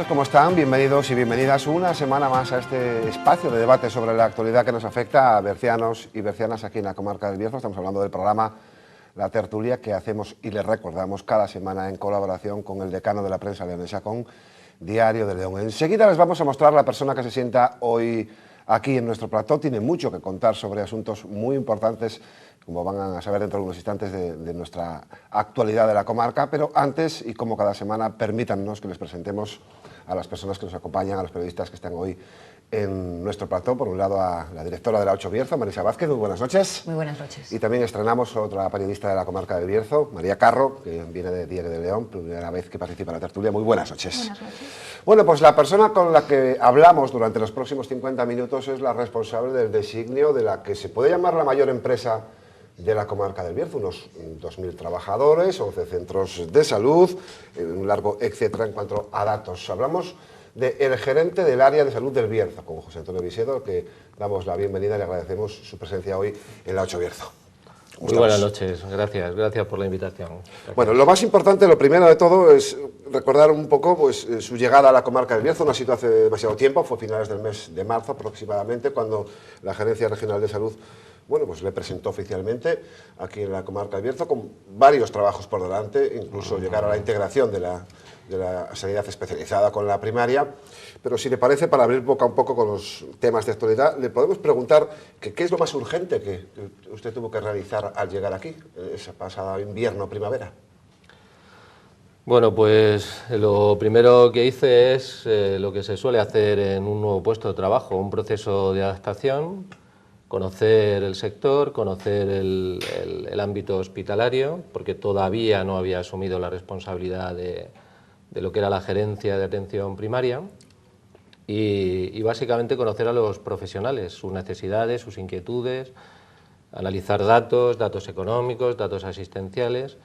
noches, ¿cómo están? Bienvenidos y bienvenidas una semana más a este espacio de debate sobre la actualidad que nos afecta a bercianos y bercianas aquí en la comarca del Bierzo. Estamos hablando del programa La Tertulia que hacemos y les recordamos cada semana en colaboración con el decano de la prensa leonesa, con Diario de León. Enseguida les vamos a mostrar la persona que se sienta hoy aquí en nuestro plató. Tiene mucho que contar sobre asuntos muy importantes, como van a saber dentro de unos instantes, de nuestra actualidad de la comarca. Pero antes, y como cada semana, permítannos que les presentemos a las personas que nos acompañan, a los periodistas que están hoy en nuestro plató. Por un lado, a la directora de la 8 Bierzo, Marisa Vázquez. Muy buenas noches. Muy buenas noches. Y también estrenamos otra periodista de la comarca del Bierzo, María Carro, que viene de Diario de León, primera vez que participa en la tertulia. Muy buenas noches. Buenas noches. Bueno, pues la persona con la que hablamos durante los próximos 50 minutos es la responsable del designio de la que se puede llamar la mayor empresa de la comarca del Bierzo, unos 2.000 trabajadores, 11 centros de salud, un largo etcétera en cuanto a datos. Hablamos del gerente del área de salud del Bierzo, con José Antonio Visedo, al que damos la bienvenida y le agradecemos su presencia hoy en la 8 Bierzo. Muy buenas noches, gracias por la invitación. Gracias. Bueno, lo más importante, lo primero de todo, es recordar un poco pues, su llegada a la comarca del Bierzo. No ha sido hace demasiado tiempo, fue a finales del mes de marzo aproximadamente, cuando la Gerencia Regional de Salud, bueno, pues le presentó oficialmente aquí en la comarca del Bierzo, con varios trabajos por delante, incluso llegar a la integración de la sanidad especializada con la primaria. Pero si le parece, para abrir boca un poco con los temas de actualidad, le podemos preguntar qué es lo más urgente que usted tuvo que realizar al llegar aquí, ese pasado invierno, primavera. Bueno, pues lo primero que hice es lo que se suele hacer en un nuevo puesto de trabajo, un proceso de adaptación, conocer el sector, conocer el ámbito hospitalario, porque todavía no había asumido la responsabilidad de lo que era la gerencia de atención primaria, y básicamente conocer a los profesionales, sus necesidades, sus inquietudes, analizar datos económicos, datos asistenciales,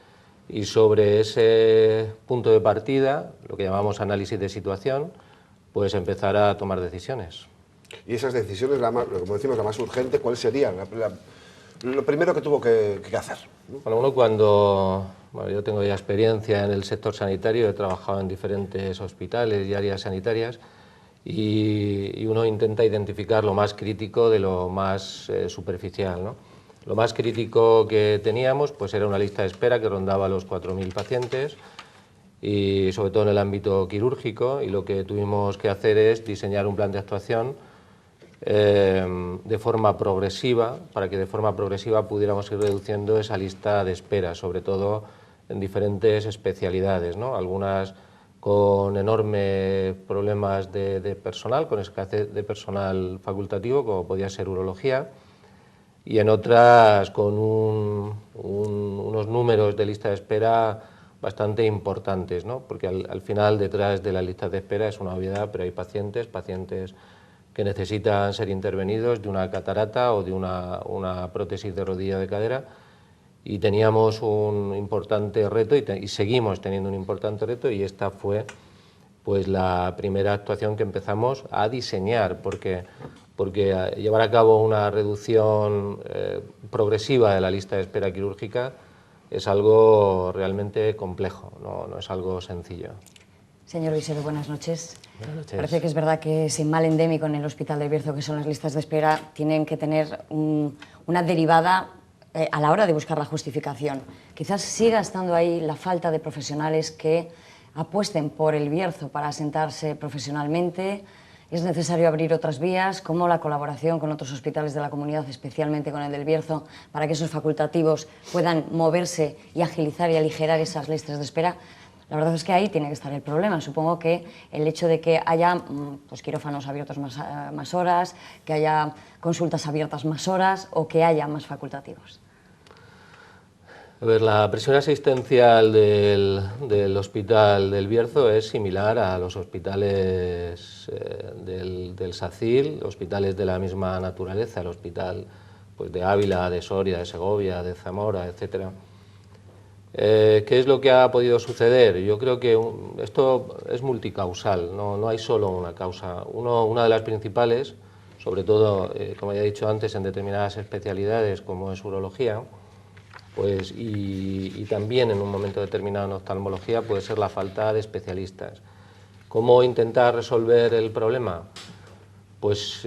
y sobre ese punto de partida, lo que llamamos análisis de situación, pues empezar a tomar decisiones. Y esas decisiones, como decimos, la más urgente, ¿cuál sería? Lo primero que tuvo que hacer, ¿no? Bueno, uno cuando... Bueno, yo tengo ya experiencia en el sector sanitario, he trabajado en diferentes hospitales y áreas sanitarias, y uno intenta identificar lo más crítico de lo más superficial, ¿no? Lo más crítico que teníamos pues era una lista de espera que rondaba los 4.000 pacientes, y sobre todo en el ámbito quirúrgico, y lo que tuvimos que hacer es diseñar un plan de actuación de forma progresiva, para que de forma progresiva pudiéramos ir reduciendo esa lista de espera, sobre todo en diferentes especialidades, ¿no? Algunas con enormes problemas de personal, con escasez de personal facultativo, como podía ser urología, y en otras con unos números de lista de espera bastante importantes, ¿no? Porque al final detrás de la lista de espera es una obviedad, pero hay pacientes que necesitan ser intervenidos de una catarata o de una prótesis de rodilla de cadera, y teníamos un importante reto y seguimos teniendo un importante reto, y esta fue pues la primera actuación que empezamos a diseñar, porque llevar a cabo una reducción progresiva de la lista de espera quirúrgica es algo realmente complejo, no es algo sencillo. Señor Visedo, buenas noches. Buenas noches. Parece que es verdad que ese mal endémico en el Hospital del Bierzo, que son las listas de espera, tienen que tener una derivada a la hora de buscar la justificación. Quizás siga estando ahí la falta de profesionales que apuesten por el Bierzo para asentarse profesionalmente. Es necesario abrir otras vías, como la colaboración con otros hospitales de la comunidad, especialmente con el del Bierzo, para que esos facultativos puedan moverse y agilizar y aligerar esas listas de espera. La verdad es que ahí tiene que estar el problema. Supongo que el hecho de que haya pues, quirófanos abiertos más horas, que haya consultas abiertas más horas o que haya más facultativos. A ver, la presión asistencial del Hospital del Bierzo es similar a los hospitales del SACIL, hospitales de la misma naturaleza, el hospital pues, de Ávila, de Soria, de Segovia, de Zamora, etcétera. ¿Qué es lo que ha podido suceder? Yo creo que esto es multicausal, no hay solo una causa. Una de las principales, sobre todo, como ya he dicho antes, en determinadas especialidades como es urología, pues, y también en un momento determinado en oftalmología, puede ser la falta de especialistas. ¿Cómo intentar resolver el problema? Pues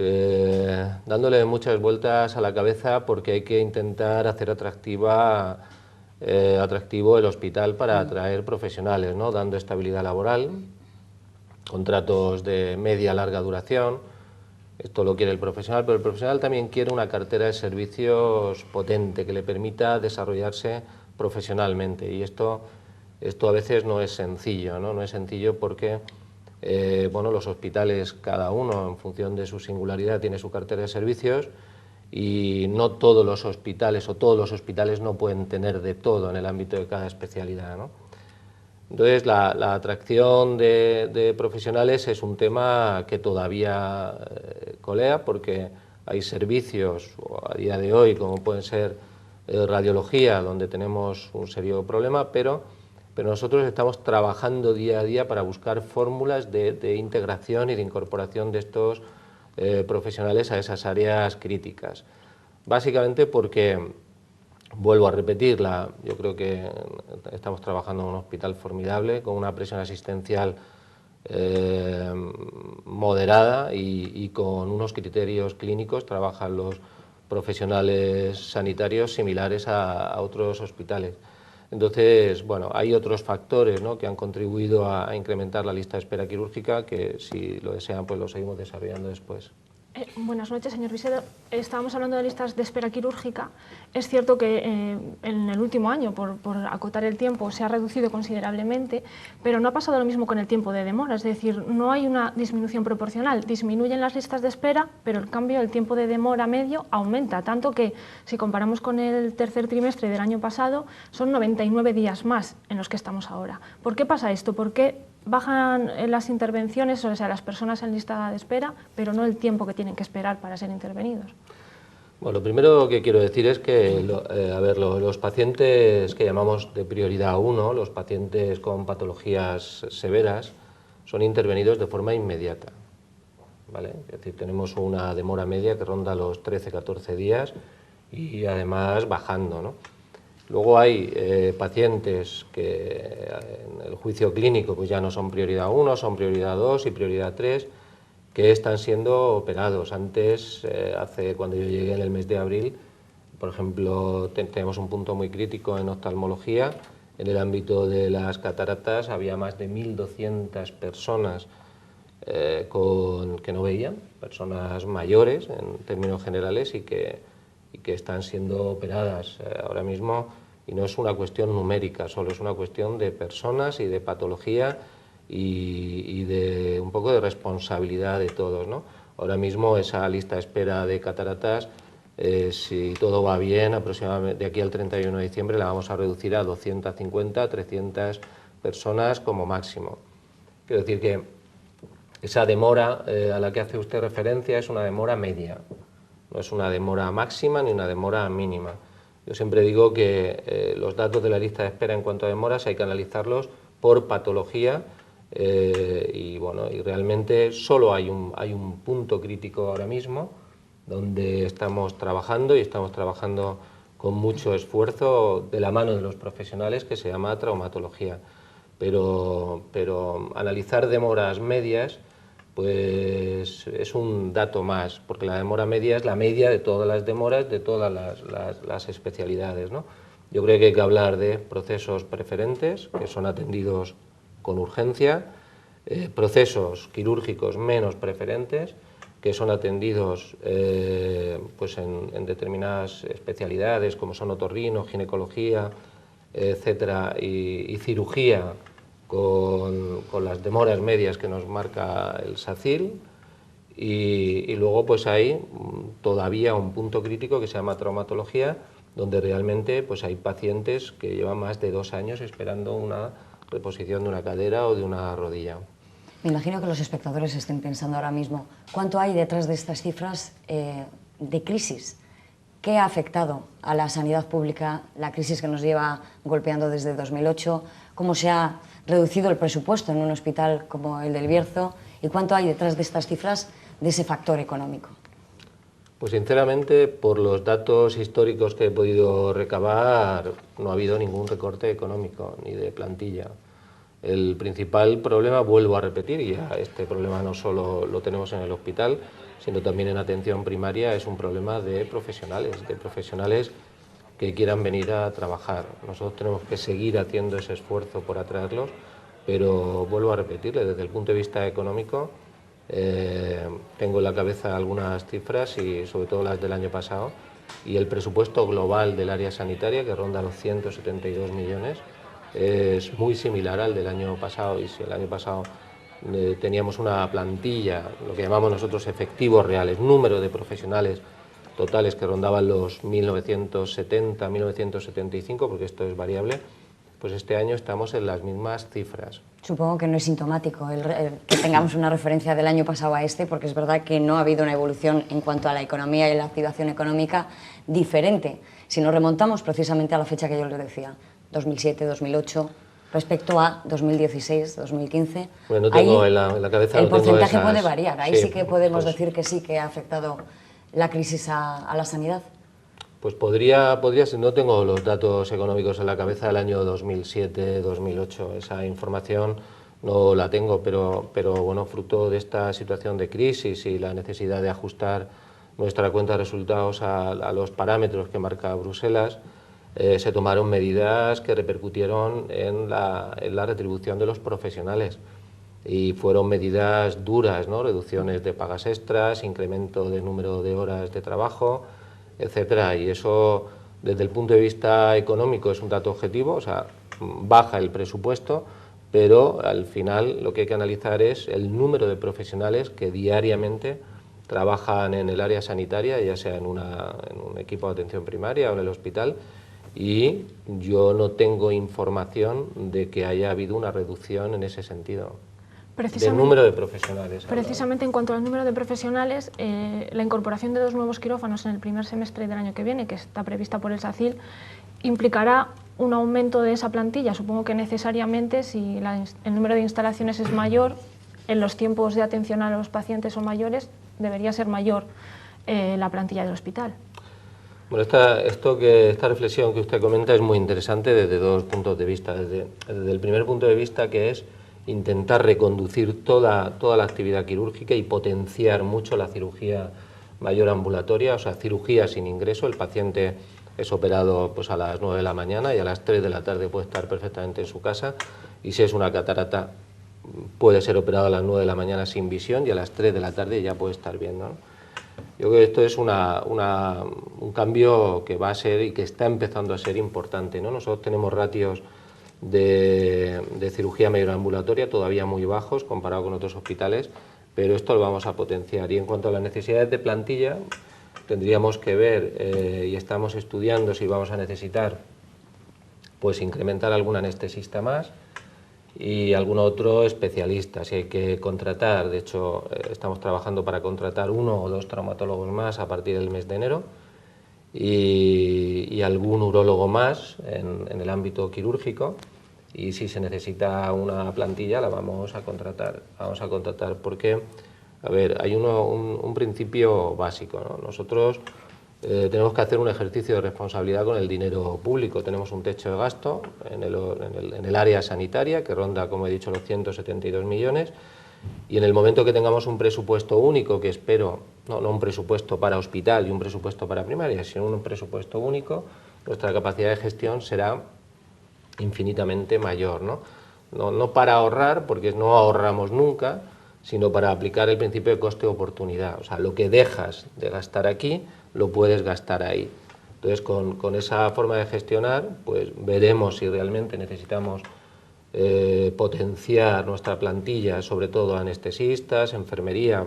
dándole muchas vueltas a la cabeza, porque hay que intentar hacer atractivo el hospital para atraer profesionales, ¿no? Dando estabilidad laboral, contratos de media a larga duración. Esto lo quiere el profesional, pero el profesional también quiere una cartera de servicios potente que le permita desarrollarse profesionalmente, y esto a veces no es sencillo, ¿no? No es sencillo porque bueno, los hospitales, cada uno en función de su singularidad, tiene su cartera de servicios, y no todos los hospitales no pueden tener de todo en el ámbito de cada especialidad, ¿no? Entonces, la atracción de profesionales es un tema que todavía colea, porque hay servicios a día de hoy, como pueden ser radiología, donde tenemos un serio problema, pero nosotros estamos trabajando día a día para buscar fórmulas de integración y de incorporación de estos profesionales a esas áreas críticas. Básicamente porque, vuelvo a repetirla, yo creo que estamos trabajando en un hospital formidable, con una presión asistencial moderada y con unos criterios clínicos. Trabajan los profesionales sanitarios similares a otros hospitales. Entonces, bueno, hay otros factores, ¿no?, que han contribuido a incrementar la lista de espera quirúrgica, que si lo desean pues lo seguimos desarrollando después. Buenas noches, señor Vicedo. Estábamos hablando de listas de espera quirúrgica. Es cierto que en el último año, por acotar el tiempo, se ha reducido considerablemente, pero no ha pasado lo mismo con el tiempo de demora. Es decir, no hay una disminución proporcional. Disminuyen las listas de espera, pero en cambio el tiempo de demora medio aumenta, tanto que si comparamos con el tercer trimestre del año pasado, son 99 días más en los que estamos ahora. ¿Por qué pasa esto? ¿Por qué bajan las intervenciones, o sea, las personas en lista de espera, pero no el tiempo que tienen que esperar para ser intervenidos? Bueno, lo primero que quiero decir es que los pacientes que llamamos de prioridad 1, los pacientes con patologías severas, son intervenidos de forma inmediata, ¿vale? Es decir, tenemos una demora media que ronda los 13-14 días y además bajando, ¿no? Luego hay pacientes que en el juicio clínico pues ya no son prioridad 1, son prioridad 2 y prioridad 3, que están siendo operados. Antes, cuando yo llegué en el mes de abril, por ejemplo, tenemos un punto muy crítico en oftalmología. En el ámbito de las cataratas había más de 1.200 personas que no veían, personas mayores en términos generales, y que están siendo operadas ahora mismo, y no es una cuestión numérica solo, es una cuestión de personas y de patología y de un poco de responsabilidad de todos, ¿no? Ahora mismo esa lista de espera de cataratas, si todo va bien, aproximadamente de aquí al 31 de diciembre la vamos a reducir a 250, 300 personas como máximo. Quiero decir que esa demora a la que hace usted referencia es una demora media. No es una demora máxima ni una demora mínima. Yo siempre digo que los datos de la lista de espera en cuanto a demoras hay que analizarlos por patología, y realmente solo hay un punto crítico ahora mismo donde estamos trabajando, y estamos trabajando con mucho esfuerzo de la mano de los profesionales, que se llama traumatología. Pero analizar demoras medias pues es un dato más, porque la demora media es la media de todas las demoras de todas las especialidades, ¿no? Yo creo que hay que hablar de procesos preferentes, que son atendidos con urgencia, procesos quirúrgicos menos preferentes, que son atendidos pues en determinadas especialidades, como son otorrino, ginecología, etcétera, y cirugía, con las demoras medias que nos marca el SACIL, y luego pues hay todavía un punto crítico que se llama traumatología, donde realmente pues hay pacientes que llevan más de 2 años esperando una reposición de una cadera o de una rodilla. Me imagino que los espectadores estén pensando ahora mismo, ¿cuánto hay detrás de estas cifras de crisis? ¿Qué ha afectado a la sanidad pública, la crisis que nos lleva golpeando desde 2008? ¿Cómo se ha reducido el presupuesto en un hospital como el del Bierzo? ¿Y cuánto hay detrás de estas cifras de ese factor económico? Pues sinceramente, por los datos históricos que he podido recabar, no ha habido ningún recorte económico ni de plantilla. El principal problema, vuelvo a repetir, y ya este problema no solo lo tenemos en el hospital, sino también en atención primaria, es un problema de profesionales que quieran venir a trabajar. Nosotros tenemos que seguir haciendo ese esfuerzo por atraerlos, pero vuelvo a repetirle, desde el punto de vista económico, tengo en la cabeza algunas cifras y sobre todo las del año pasado, y el presupuesto global del área sanitaria, que ronda los 172 millones, es muy similar al del año pasado. Y si el año pasado teníamos una plantilla, lo que llamamos nosotros efectivos reales, número de profesionales totales que rondaban los 1970, 1975, porque esto es variable, pues este año estamos en las mismas cifras. Supongo que no es sintomático que tengamos una referencia del año pasado a este, porque es verdad que no ha habido una evolución en cuanto a la economía y la activación económica diferente. Si nos remontamos precisamente a la fecha que yo les decía, 2007, 2008, respecto a 2016, 2015... Bueno, no tengo en la cabeza... El porcentaje puede variar, ahí sí que podemos pues, decir que sí que ha afectado la crisis a la sanidad. Pues podría ser, no tengo los datos económicos en la cabeza del año 2007, 2008, esa información no la tengo, pero bueno, fruto de esta situación de crisis y la necesidad de ajustar nuestra cuenta de resultados a los parámetros que marca Bruselas, se tomaron medidas que repercutieron en la retribución de los profesionales. Y fueron medidas duras, ¿no? Reducciones de pagas extras, incremento del número de horas de trabajo, etcétera. Y eso, desde el punto de vista económico, es un dato objetivo, o sea, baja el presupuesto, pero al final lo que hay que analizar es el número de profesionales que diariamente trabajan en el área sanitaria, ya sea en un equipo de atención primaria o en el hospital, y yo no tengo información de que haya habido una reducción en ese sentido. Del número de profesionales. Precisamente en cuanto al número de profesionales, la incorporación de 2 nuevos quirófanos en el primer semestre del año que viene, que está prevista por el SACIL, implicará un aumento de esa plantilla. Supongo que necesariamente, si el número de instalaciones es mayor, en los tiempos de atención a los pacientes o mayores, debería ser mayor la plantilla del hospital. Bueno, esta reflexión que usted comenta es muy interesante desde 2 puntos de vista. Desde el primer punto de vista, que es intentar reconducir toda la actividad quirúrgica y potenciar mucho la cirugía mayor ambulatoria, o sea, cirugía sin ingreso. El paciente es operado pues a las 9 de la mañana y a las 3 de la tarde puede estar perfectamente en su casa, y si es una catarata puede ser operado a las 9 de la mañana sin visión y a las 3 de la tarde ya puede estar viendo, ¿no? Yo creo que esto es un cambio que va a ser y que está empezando a ser importante, ¿no? Nosotros tenemos ratios de cirugía mayor ambulatoria todavía muy bajos comparado con otros hospitales, pero esto lo vamos a potenciar. Y en cuanto a las necesidades de plantilla, tendríamos que ver, y estamos estudiando si vamos a necesitar pues incrementar algún anestesista más y algún otro especialista, si hay que contratar. De hecho, estamos trabajando para contratar 1 o 2 traumatólogos más a partir del mes de enero, y algún urólogo más en el ámbito quirúrgico, y si se necesita una plantilla la vamos a contratar. Porque, a ver, hay un principio básico, ¿no? Nosotros tenemos que hacer un ejercicio de responsabilidad con el dinero público. Tenemos un techo de gasto en el área sanitaria que ronda, como he dicho, los 172 millones, y en el momento que tengamos un presupuesto único, que espero, no un presupuesto para hospital y un presupuesto para primaria, sino un presupuesto único, nuestra capacidad de gestión será infinitamente mayor, ¿no? No para ahorrar, porque no ahorramos nunca, sino para aplicar el principio de coste-oportunidad. O sea, lo que dejas de gastar aquí, lo puedes gastar ahí. Entonces, con esa forma de gestionar, pues veremos si realmente necesitamos potenciar nuestra plantilla, sobre todo anestesistas, enfermería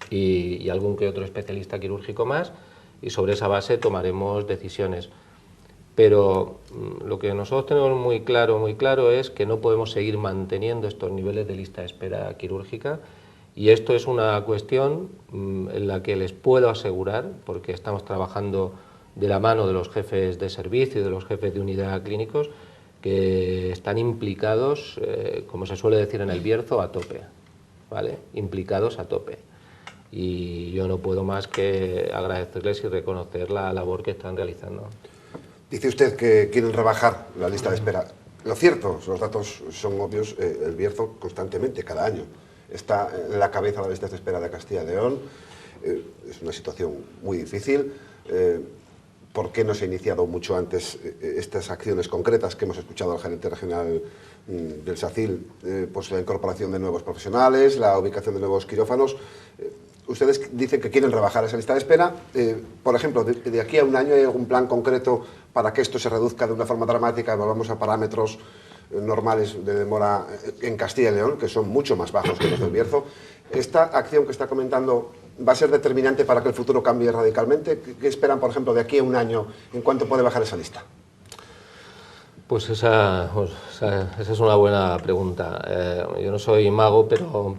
y algún que otro especialista quirúrgico más, y sobre esa base tomaremos decisiones. Pero lo que nosotros tenemos muy claro es que no podemos seguir manteniendo estos niveles de lista de espera quirúrgica, y esto es una cuestión en la que les puedo asegurar, porque estamos trabajando de la mano de los jefes de servicio y de los jefes de unidad clínicos, que están implicados, como se suele decir en el Bierzo, a tope, ¿vale? Implicados a tope. Y yo no puedo más que agradecerles y reconocer la labor que están realizando. Dice usted que quieren rebajar la lista de espera. Lo cierto, los datos son obvios, el Bierzo constantemente, cada año, está en la cabeza de las listas de espera de Castilla y León. Es una situación muy difícil. ¿Por qué no se ha iniciado mucho antes estas acciones concretas que hemos escuchado al gerente regional del SACIL? Pues la incorporación de nuevos profesionales, la ubicación de nuevos quirófanos. Ustedes dicen que quieren rebajar esa lista de espera. Por ejemplo, de aquí a un año, ¿hay algún plan concreto para que esto se reduzca de una forma dramática y volvamos a parámetros normales de demora en Castilla y León, que son mucho más bajos que los del Bierzo? ¿Esta acción que está comentando va a ser determinante para que el futuro cambie radicalmente? ¿Qué esperan, por ejemplo, de aquí a un año en cuánto puede bajar esa lista? Pues esa es una buena pregunta. Yo no soy mago,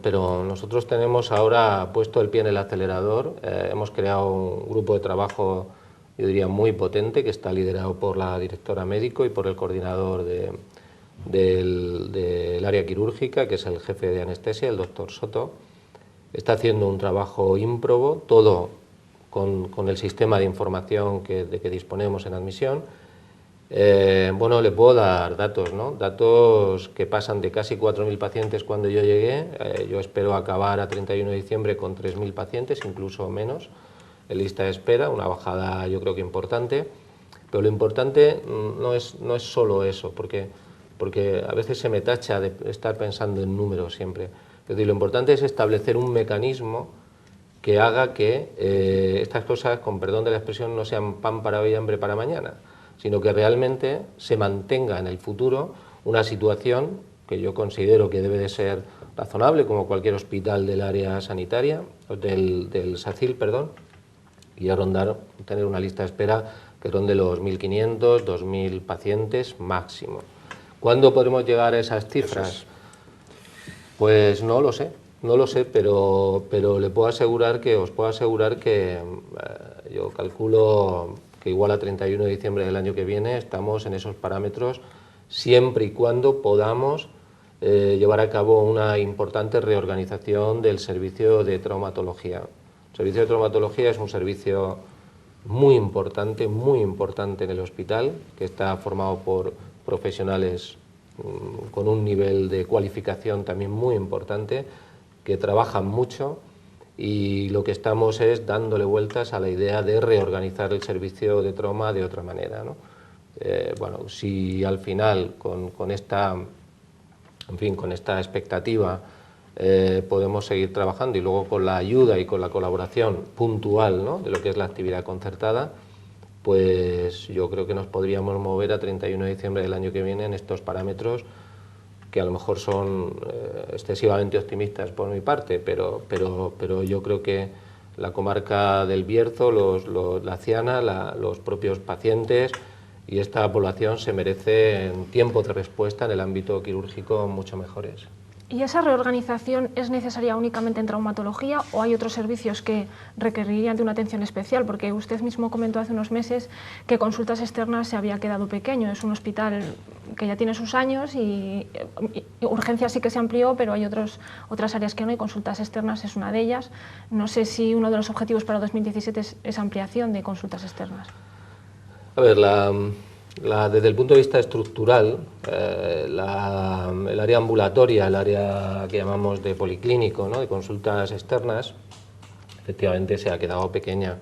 pero nosotros tenemos ahora puesto el pie en el acelerador. Hemos creado un grupo de trabajo, yo diría, muy potente, que está liderado por la directora médico y por el coordinador del área quirúrgica, que es el jefe de anestesia, el doctor Soto. Está haciendo un trabajo ímprobo, todo con el sistema de información de que disponemos en admisión. Bueno, le puedo dar datos, ¿no? Datos que pasan de casi 4.000 pacientes cuando yo llegué. Yo espero acabar a 31 de diciembre con 3.000 pacientes, incluso menos, en lista de espera, una bajada yo creo que importante. Pero lo importante no es solo eso, porque a veces se me tacha de estar pensando en números siempre. Es decir, lo importante es establecer un mecanismo que haga que estas cosas, con perdón de la expresión, no sean pan para hoy y hambre para mañana, sino que realmente se mantenga en el futuro una situación que yo considero que debe de ser razonable, como cualquier hospital del área sanitaria, del SACIL, perdón, y a tener una lista de espera que ronde los 1.500, 2.000 pacientes máximo. ¿Cuándo podremos llegar a esas cifras? Pues no lo sé, pero os puedo asegurar que yo calculo que igual a 31 de diciembre del año que viene estamos en esos parámetros, siempre y cuando podamos llevar a cabo una importante reorganización del servicio de traumatología. El servicio de traumatología es un servicio muy importante en el hospital, que está formado por profesionales con un nivel de cualificación también muy importante, que trabajan mucho. Y lo que estamos es dándole vueltas a la idea de reorganizar el servicio de trauma de otra manera, ¿no? Bueno, si al final con esta expectativa podemos seguir trabajando y luego con la ayuda y con la colaboración puntual, ¿no?, de lo que es la actividad concertada, pues yo creo que nos podríamos mover a 31 de diciembre del año que viene en estos parámetros, que a lo mejor son excesivamente optimistas por mi parte, pero yo creo que la comarca del Bierzo, la Ciana, los propios pacientes y esta población se merecen tiempos de respuesta en el ámbito quirúrgico mucho mejores. ¿Y esa reorganización es necesaria únicamente en traumatología o hay otros servicios que requerirían de una atención especial? Porque usted mismo comentó hace unos meses que consultas externas se había quedado pequeño. Es un hospital que ya tiene sus años y urgencias sí que se amplió, pero hay otras áreas que no, y consultas externas es una de ellas. No sé si uno de los objetivos para 2017 es ampliación de consultas externas. A ver, desde el punto de vista estructural, el área ambulatoria, el área que llamamos de policlínico, ¿no?, de consultas externas, efectivamente se ha quedado pequeña.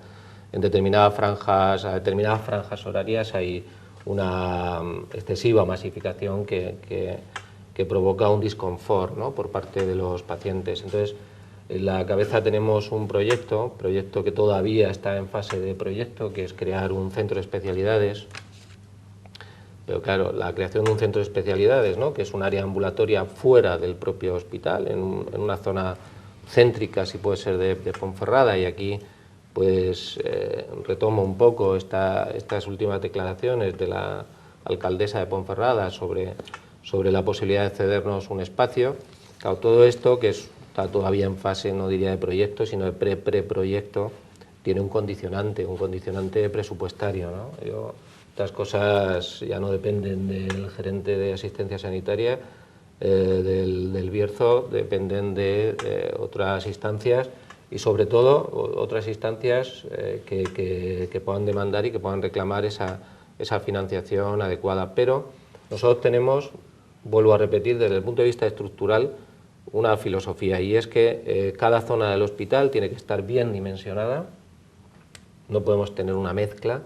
En determinadas franjas horarias hay una excesiva masificación que provoca un disconfort, ¿no?, por parte de los pacientes. Entonces, en la cabeza tenemos un proyecto que todavía está en fase de proyecto, que es crear un centro de especialidades. Pero claro, la creación de un centro de especialidades, ¿no?, que es un área ambulatoria fuera del propio hospital, en una zona céntrica, si puede ser, de Ponferrada, y aquí pues retomo un poco estas últimas declaraciones de la alcaldesa de Ponferrada sobre la posibilidad de cedernos un espacio. Claro, todo esto, que está todavía en fase, no diría de proyecto, sino de preproyecto, tiene un condicionante presupuestario, ¿no? Estas cosas ya no dependen del gerente de asistencia sanitaria del Bierzo, dependen de otras instancias, y sobre todo otras instancias que puedan demandar y que puedan reclamar esa financiación adecuada. Pero Nosotros tenemos, vuelvo a repetir, desde el punto de vista estructural, una filosofía, y es que cada zona del hospital tiene que estar bien dimensionada, no podemos tener una mezcla,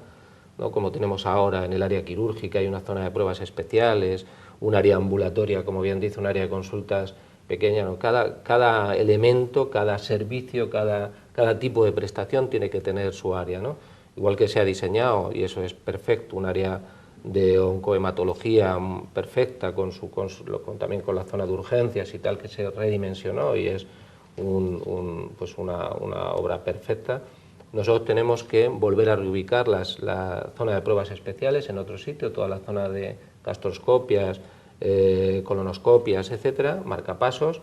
¿no? Como tenemos ahora en el área quirúrgica, hay una zona de pruebas especiales, un área ambulatoria, como bien dice, un área de consultas pequeña, ¿no? Cada elemento, cada servicio, cada tipo de prestación tiene que tener su área, ¿no? Igual que se ha diseñado, y eso es perfecto, un área de oncohematología perfecta, también con la zona de urgencias y tal, que se redimensionó y es pues una obra perfecta. Nosotros tenemos que volver a reubicar la zona de pruebas especiales en otro sitio, toda la zona de gastroscopias, colonoscopias, etcétera, marcapasos,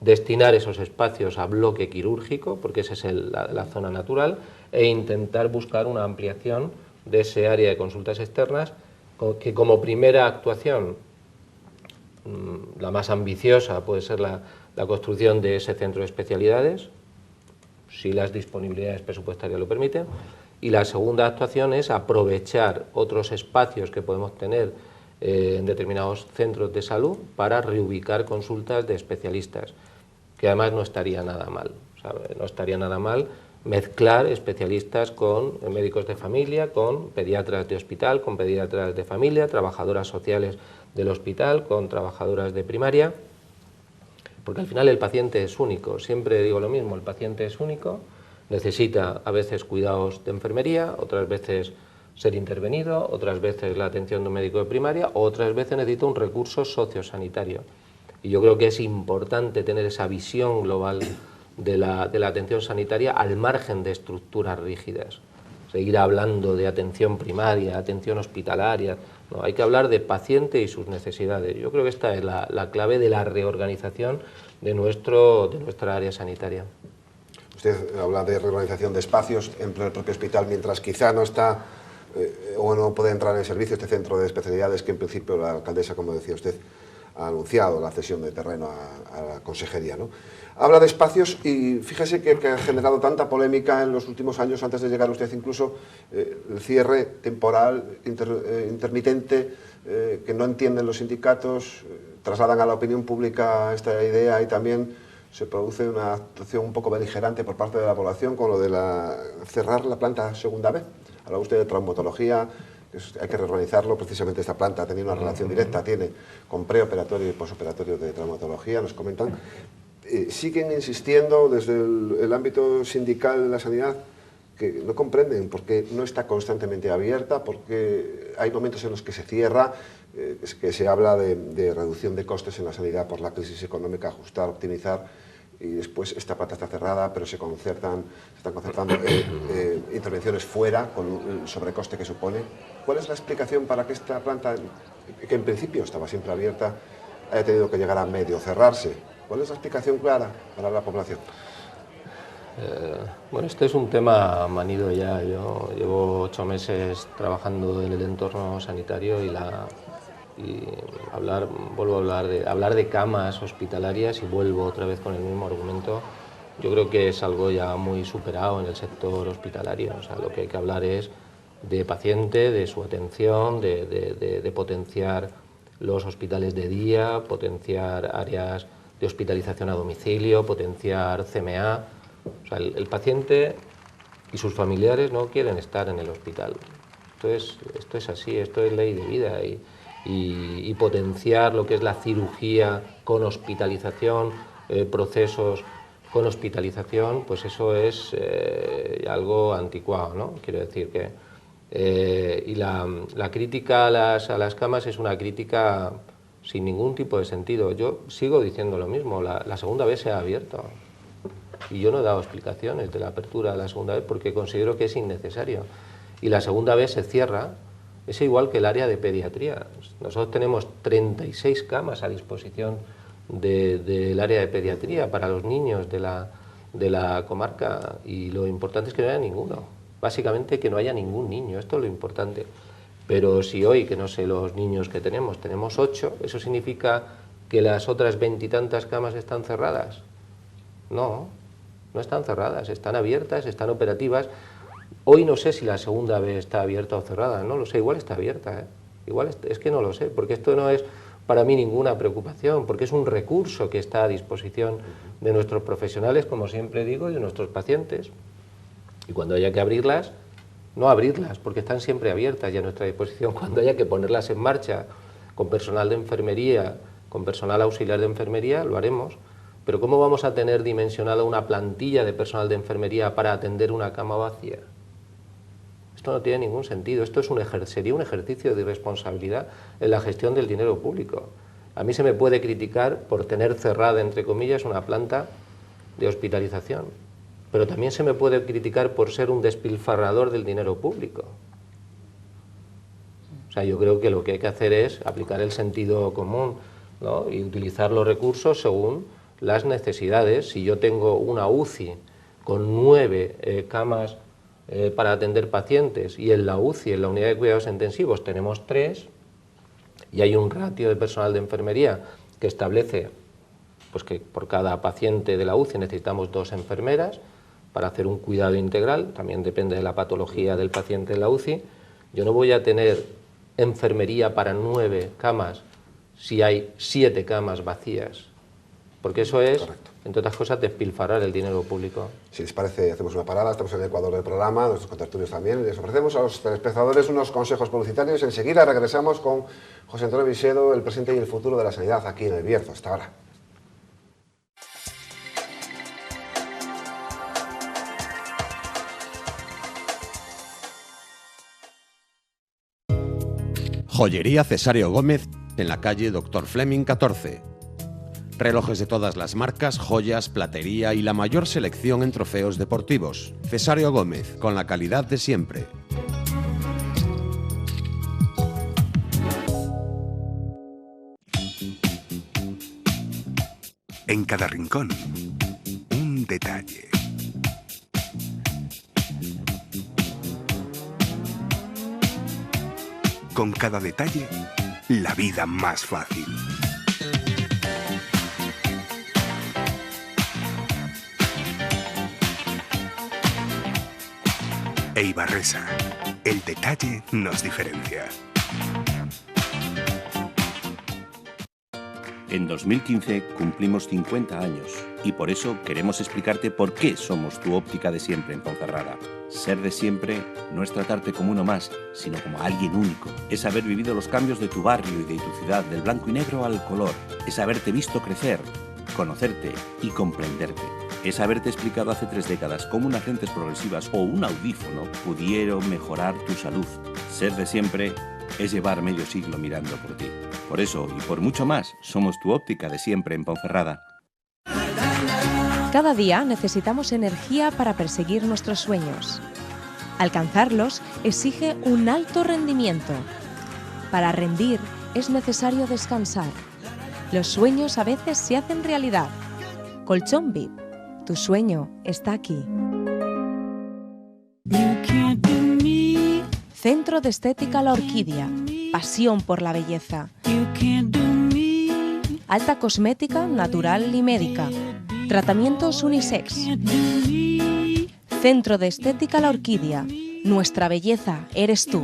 destinar esos espacios a bloque quirúrgico, porque esa es la zona natural, e intentar buscar una ampliación de ese área de consultas externas, que como primera actuación, la más ambiciosa puede ser la construcción de ese centro de especialidades, si las disponibilidades presupuestarias lo permiten, y la segunda actuación es aprovechar otros espacios que podemos tener en determinados centros de salud para reubicar consultas de especialistas, que además no estaría nada mal, ¿sabe? No estaría nada mal mezclar especialistas con médicos de familia, con pediatras de hospital, con pediatras de familia, trabajadoras sociales del hospital, con trabajadoras de primaria, porque al final el paciente es único, siempre digo lo mismo, el paciente es único, necesita a veces cuidados de enfermería, otras veces ser intervenido, otras veces la atención de un médico de primaria, otras veces necesita un recurso sociosanitario. Y yo creo que es importante tener esa visión global de la atención sanitaria al margen de estructuras rígidas. Seguir hablando de atención primaria, atención hospitalaria, no, hay que hablar de paciente y sus necesidades. Yo creo que esta es la clave de la reorganización de nuestra área sanitaria. Usted habla de reorganización de espacios dentro del propio hospital, mientras quizá no está o no puede entrar en el servicio este centro de especialidades que en principio la alcaldesa, como decía usted, ha anunciado la cesión de terreno a la consejería, ¿no? Habla de espacios y fíjese que ha generado tanta polémica en los últimos años, antes de llegar usted incluso, el cierre temporal, intermitente, que no entienden los sindicatos, trasladan a la opinión pública esta idea y también se produce una actuación un poco beligerante por parte de la población con lo de cerrar la planta segunda vez. Habla usted de traumatología, hay que reorganizarlo, precisamente esta planta tiene una relación directa, tiene con preoperatorio y posoperatorio de traumatología, nos comentan. Siguen insistiendo desde el ámbito sindical de la sanidad que no comprenden por qué no está constantemente abierta, porque hay momentos en los que se cierra, que se habla de reducción de costes en la sanidad por la crisis económica, ajustar, optimizar, y después esta planta está cerrada, pero se están concertando intervenciones fuera con el sobrecoste que supone. ¿Cuál es la explicación para que esta planta, que en principio estaba siempre abierta, haya tenido que llegar a medio cerrarse? ¿Cuál es la explicación clara para la población? Bueno, este es un tema manido ya. Yo llevo 8 meses trabajando en el entorno sanitario vuelvo a hablar de camas hospitalarias y vuelvo otra vez con el mismo argumento. Yo creo que es algo ya muy superado en el sector hospitalario. O sea, lo que hay que hablar es de paciente, de su atención, de potenciar los hospitales de día, potenciar áreas de hospitalización a domicilio, potenciar CMA. O sea, el paciente y sus familiares no quieren estar en el hospital. Esto es así, esto es ley de vida. Y potenciar lo que es la cirugía con hospitalización, procesos con hospitalización, pues eso es algo anticuado, ¿no? Quiero decir que... y la crítica a las camas es una crítica sin ningún tipo de sentido. Yo sigo diciendo lo mismo, la segunda vez se ha abierto y yo no he dado explicaciones de la apertura de la segunda vez porque considero que es innecesario. Y la segunda vez se cierra, es igual que el área de pediatría. Nosotros tenemos 36 camas a disposición del área de pediatría para los niños de la comarca y lo importante es que no haya ninguno. Básicamente que no haya ningún niño, esto es lo importante. Pero si hoy, que no sé los niños que tenemos 8, ¿eso significa que las otras 20 y tantas camas están cerradas? No, no están cerradas, están abiertas, están operativas. Hoy no sé si la segunda vez está abierta o cerrada, no lo sé, igual está abierta, ¿eh? Igual es que no lo sé, porque esto no es para mí ninguna preocupación, porque es un recurso que está a disposición de nuestros profesionales, como siempre digo, y de nuestros pacientes. Y cuando haya que abrirlas, no abrirlas, porque están siempre abiertas y a nuestra disposición. Cuando haya que ponerlas en marcha con personal de enfermería, con personal auxiliar de enfermería, lo haremos. Pero ¿cómo vamos a tener dimensionada una plantilla de personal de enfermería para atender una cama vacía? Esto no tiene ningún sentido. Esto es sería un ejercicio de irresponsabilidad en la gestión del dinero público. A mí se me puede criticar por tener cerrada, entre comillas, una planta de hospitalización, pero también se me puede criticar por ser un despilfarrador del dinero público. O sea, yo creo que lo que hay que hacer es aplicar el sentido común, ¿no? Y utilizar los recursos según las necesidades. Si yo tengo una UCI con 9 camas para atender pacientes y en la UCI, en la unidad de cuidados intensivos, tenemos 3 y hay un ratio de personal de enfermería que establece pues, que por cada paciente de la UCI necesitamos 2 enfermeras para hacer un cuidado integral, también depende de la patología del paciente en la UCI. Yo no voy a tener enfermería para 9 camas si hay 7 camas vacías, porque eso es, correcto, entre otras cosas, despilfarrar el dinero público. Si les parece, hacemos una parada, estamos en el Ecuador del programa, nuestros contertulios también, y les ofrecemos a los telespectadores unos consejos publicitarios. Enseguida regresamos con José Antonio Visedo, el presente y el futuro de la sanidad aquí en El Bierzo. Hasta ahora. Joyería Cesario Gómez, en la calle Dr. Fleming 14. Relojes de todas las marcas, joyas, platería y la mayor selección en trofeos deportivos. Cesario Gómez, con la calidad de siempre. En cada rincón, un detalle. Con cada detalle, la vida más fácil. Eibarresa, el detalle nos diferencia. En 2015 cumplimos 50 años y por eso queremos explicarte por qué somos tu óptica de siempre en Ponferrada. Ser de siempre no es tratarte como uno más, sino como alguien único. Es haber vivido los cambios de tu barrio y de tu ciudad, del blanco y negro al color. Es haberte visto crecer, conocerte y comprenderte. Es haberte explicado hace 3 décadas cómo unas lentes progresivas o un audífono pudieron mejorar tu salud. Ser de siempre es llevar medio siglo mirando por ti. Por eso y por mucho más, somos tu óptica de siempre en Ponferrada. Cada día necesitamos energía para perseguir nuestros sueños. Alcanzarlos exige un alto rendimiento. Para rendir es necesario descansar. Los sueños a veces se hacen realidad. Colchón VIP, tu sueño está aquí. Centro de Estética La Orquídea, pasión por la belleza. Alta cosmética natural y médica. Tratamientos unisex. Centro de Estética La Orquídea, nuestra belleza eres tú.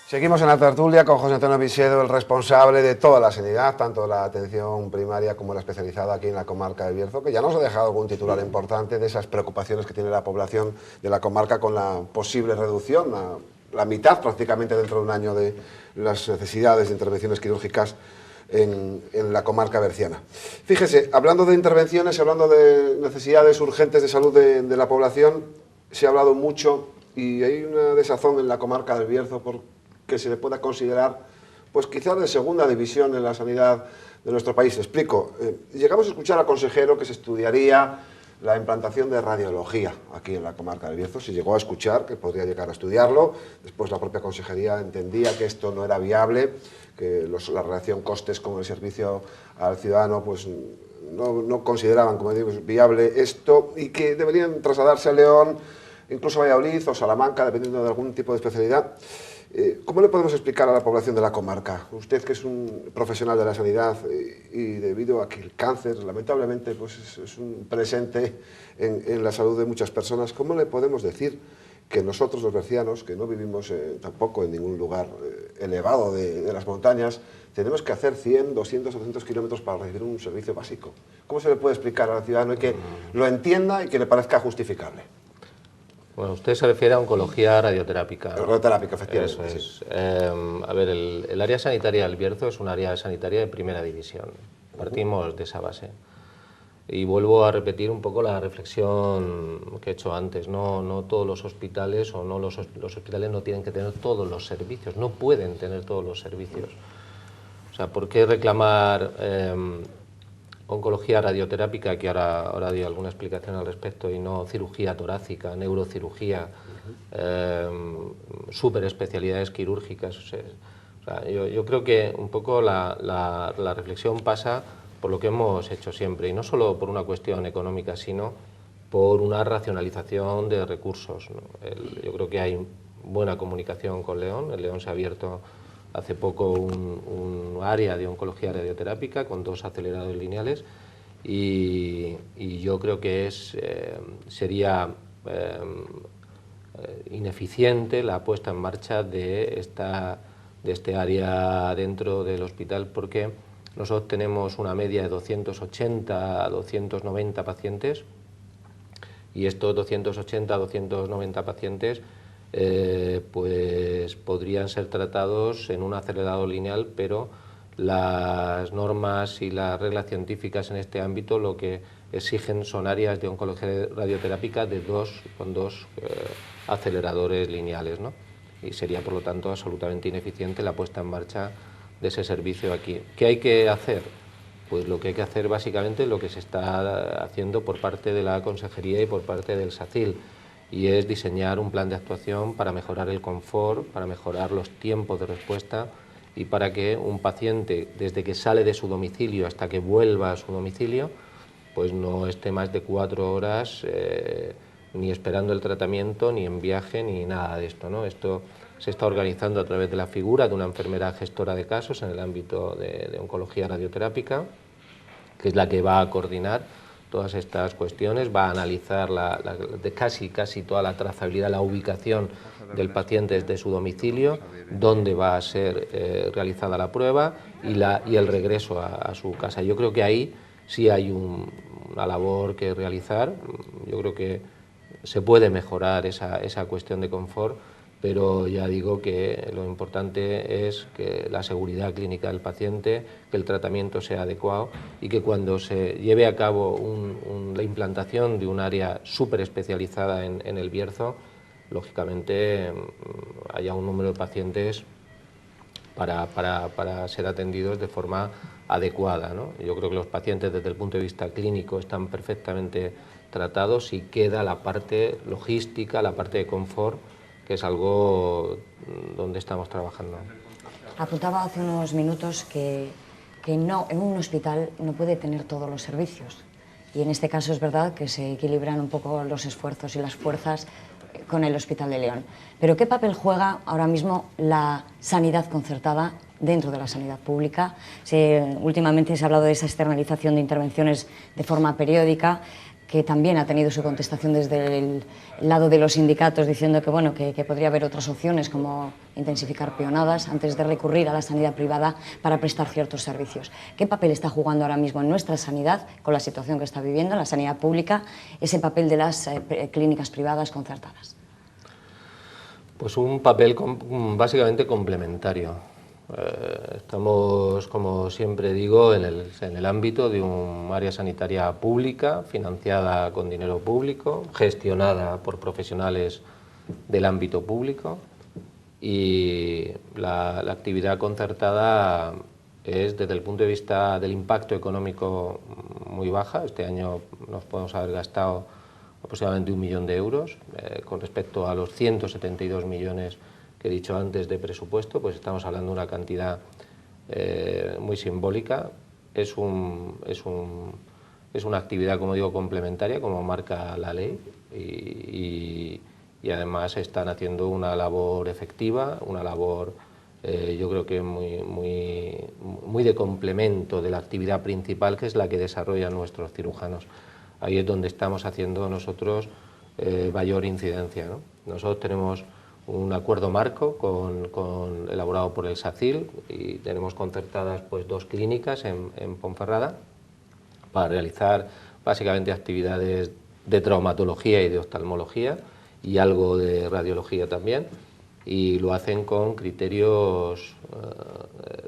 Seguimos en la tertulia con José Antonio Visedo, el responsable de toda la sanidad, tanto la atención primaria como la especializada aquí en la comarca del Bierzo, que ya nos ha dejado algún titular importante de esas preocupaciones que tiene la población de la comarca con la posible reducción, a la mitad prácticamente dentro de un año de las necesidades de intervenciones quirúrgicas en la comarca berciana. Fíjese, hablando de intervenciones, hablando de necesidades urgentes de salud de la población, se ha hablado mucho y hay una desazón en la comarca del Bierzo que se le pueda considerar, pues quizás de segunda división en la sanidad de nuestro país. Explico. Llegamos a escuchar al consejero que se estudiaría la implantación de radiología aquí en la comarca del Bierzo. Se llegó a escuchar que podría llegar a estudiarlo. Después la propia consejería entendía que esto no era viable, que la relación costes con el servicio al ciudadano pues no consideraban, como digo, viable esto y que deberían trasladarse a León, incluso Valladolid o Salamanca, dependiendo de algún tipo de especialidad. ¿Cómo le podemos explicar a la población de la comarca? Usted, que es un profesional de la sanidad y debido a que el cáncer, lamentablemente, pues es un presente en la salud de muchas personas, ¿cómo le podemos decir que nosotros, los bercianos, que no vivimos tampoco en ningún lugar elevado de las montañas, tenemos que hacer 100, 200 o 300 kilómetros para recibir un servicio básico? ¿Cómo se le puede explicar al ciudadano y que lo entienda y que le parezca justificable? Bueno, usted se refiere a oncología radioterápica, ¿no? Radioterápica, efectivamente. Eso es. Sí. A ver, el área sanitaria del Bierzo es un área sanitaria de primera división. Partimos de esa base. Y vuelvo a repetir un poco la reflexión que he hecho antes. No todos los hospitales o no los hospitales no tienen que tener todos los servicios, no pueden tener todos los servicios. O sea, ¿por qué reclamar oncología radioterápica, que ahora doy alguna explicación al respecto, y no cirugía torácica, neurocirugía, superespecialidades quirúrgicas? O sea, yo creo que un poco la reflexión pasa por lo que hemos hecho siempre, y no solo por una cuestión económica, sino por una racionalización de recursos, ¿no? Yo creo que hay buena comunicación con León. En León se ha abierto hace poco un área de oncología radioterápica con 2 aceleradores lineales y yo creo que sería ineficiente la puesta en marcha de este área dentro del hospital, porque nosotros tenemos una media de 280 a 290 pacientes y estos 280 a 290 pacientes pues podrían ser tratados en un acelerador lineal, pero las normas y las reglas científicas en este ámbito lo que exigen son áreas de oncología radioterápica con dos aceleradores lineales, ¿no? Y sería, por lo tanto, absolutamente ineficiente la puesta en marcha de ese servicio aquí. ¿Qué hay que hacer? Pues lo que hay que hacer básicamente es lo que se está haciendo por parte de la Consejería y por parte del SACIL, y es diseñar un plan de actuación para mejorar el confort, para mejorar los tiempos de respuesta y para que un paciente, desde que sale de su domicilio hasta que vuelva a su domicilio, pues no esté más de 4 horas ni esperando el tratamiento, ni en viaje, ni nada de esto, ¿no? Esto se está organizando a través de la figura de una enfermera gestora de casos en el ámbito de oncología radioterápica, que es la que va a coordinar todas estas cuestiones, va a analizar casi toda la trazabilidad, la ubicación del paciente desde su domicilio, dónde va a ser realizada la prueba y el regreso a su casa. Yo creo que ahí sí hay una labor que realizar. Yo creo que se puede mejorar esa cuestión de confort, pero ya digo que lo importante es que la seguridad clínica del paciente, que el tratamiento sea adecuado y que cuando se lleve a cabo la implantación de un área súper especializada en el Bierzo, lógicamente haya un número de pacientes para ser atendidos de forma adecuada, ¿no? Yo creo que los pacientes desde el punto de vista clínico están perfectamente tratados y queda la parte logística, la parte de confort, que es algo donde estamos trabajando. Apuntaba hace unos minutos que no, en un hospital no puede tener todos los servicios. Y en este caso es verdad que se equilibran un poco los esfuerzos y las fuerzas con el Hospital de León. Pero ¿qué papel juega ahora mismo la sanidad concertada dentro de la sanidad pública? Últimamente se ha hablado de esa externalización de intervenciones de forma periódica, que también ha tenido su contestación desde el lado de los sindicatos, diciendo que, bueno, que podría haber otras opciones como intensificar peonadas antes de recurrir a la sanidad privada para prestar ciertos servicios. ¿Qué papel está jugando ahora mismo en nuestra sanidad, con la situación que está viviendo, en la sanidad pública, ese papel de las clínicas privadas concertadas? Pues un papel básicamente complementario. Estamos, como siempre digo, en el ámbito de un área sanitaria pública, financiada con dinero público, gestionada por profesionales del ámbito público, y la actividad concertada es, desde el punto de vista del impacto económico, muy baja. Este año nos podemos haber gastado aproximadamente 1 millón de euros, con respecto a los 172 millones que he dicho antes de presupuesto, pues estamos hablando de una cantidad muy simbólica. Es una actividad, como digo, complementaria, como marca la ley, y y además están haciendo una labor efectiva, una labor yo creo que muy de complemento de la actividad principal, que es la que desarrollan nuestros cirujanos. Ahí es donde estamos haciendo nosotros mayor incidencia, ¿no? Nosotros tenemos un acuerdo marco elaborado por el SACIL y tenemos concertadas pues 2 clínicas en Ponferrada para realizar básicamente actividades de traumatología y de oftalmología y algo de radiología también, y lo hacen con criterios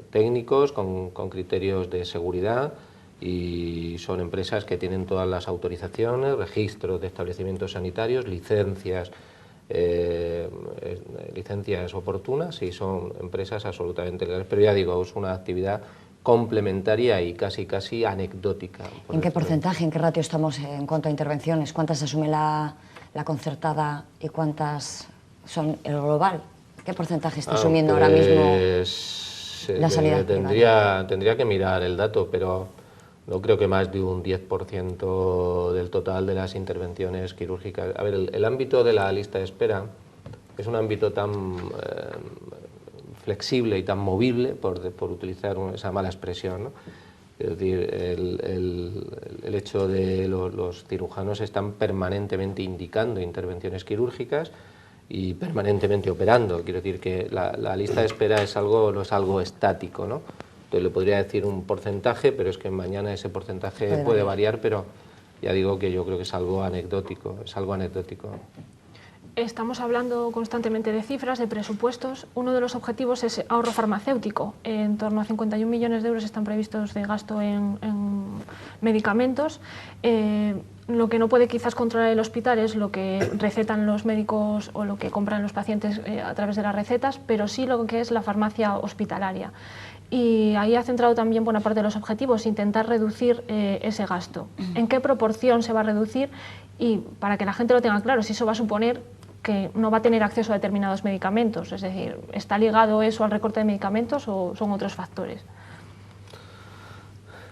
técnicos, con criterios de seguridad, y son empresas que tienen todas las autorizaciones, registros de establecimientos sanitarios, licencias oportunas, y son empresas absolutamente legales. Pero ya digo, es una actividad complementaria y casi anecdótica. ¿En qué porcentaje, en qué ratio estamos en cuanto a intervenciones? ¿Cuántas asume la concertada y cuántas son el global? ¿Qué porcentaje está asumiendo ahora mismo la sanidad privada? Tendría que mirar el dato, pero no creo que más de un 10% del total de las intervenciones quirúrgicas. A ver, el ámbito de la lista de espera es un ámbito tan flexible y tan movible, por utilizar esa mala expresión, ¿no? Es decir, el hecho de los cirujanos están permanentemente indicando intervenciones quirúrgicas y permanentemente operando. Quiero decir que la lista de espera no es algo estático, ¿no? Entonces le podría decir un porcentaje, pero es que mañana ese porcentaje puede variar, pero ya digo que yo creo que es algo anecdótico, Estamos hablando constantemente de cifras, de presupuestos. Uno de los objetivos es ahorro farmacéutico. En torno a 51 millones de euros están previstos de gasto en medicamentos. Lo que no puede quizás controlar el hospital es lo que recetan los médicos o lo que compran los pacientes a través de las recetas, pero sí lo que es la farmacia hospitalaria. Y ahí ha centrado también buena parte de los objetivos, intentar reducir ese gasto. ¿En qué proporción se va a reducir? Y para que la gente lo tenga claro, si eso va a suponer que no va a tener acceso a determinados medicamentos, es decir, ¿está ligado eso al recorte de medicamentos o son otros factores?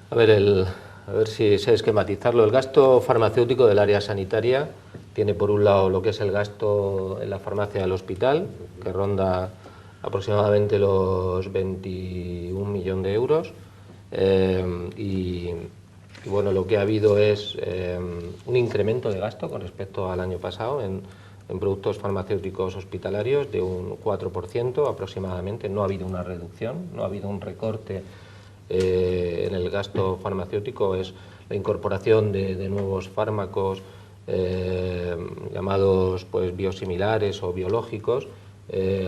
A ver si sé esquematizarlo. El gasto farmacéutico del área sanitaria tiene por un lado lo que es el gasto en la farmacia del hospital, que ronda aproximadamente los 21 millones de euros, y bueno, lo que ha habido es un incremento de gasto con respecto al año pasado en productos farmacéuticos hospitalarios de un 4% aproximadamente. No ha habido una reducción, no ha habido un recorte en el gasto farmacéutico. Es la incorporación de nuevos fármacos llamados pues biosimilares o biológicos.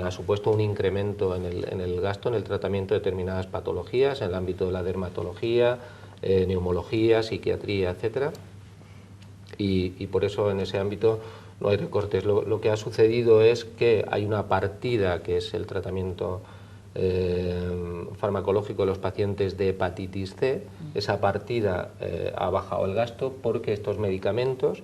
Ha supuesto un incremento en el gasto en el tratamiento de determinadas patologías en el ámbito de la dermatología, neumología, psiquiatría, etcétera, y por eso en ese ámbito no hay recortes. Lo que ha sucedido es que hay una partida que es el tratamiento farmacológico de los pacientes de hepatitis C. Esa partida ha bajado el gasto porque estos medicamentos,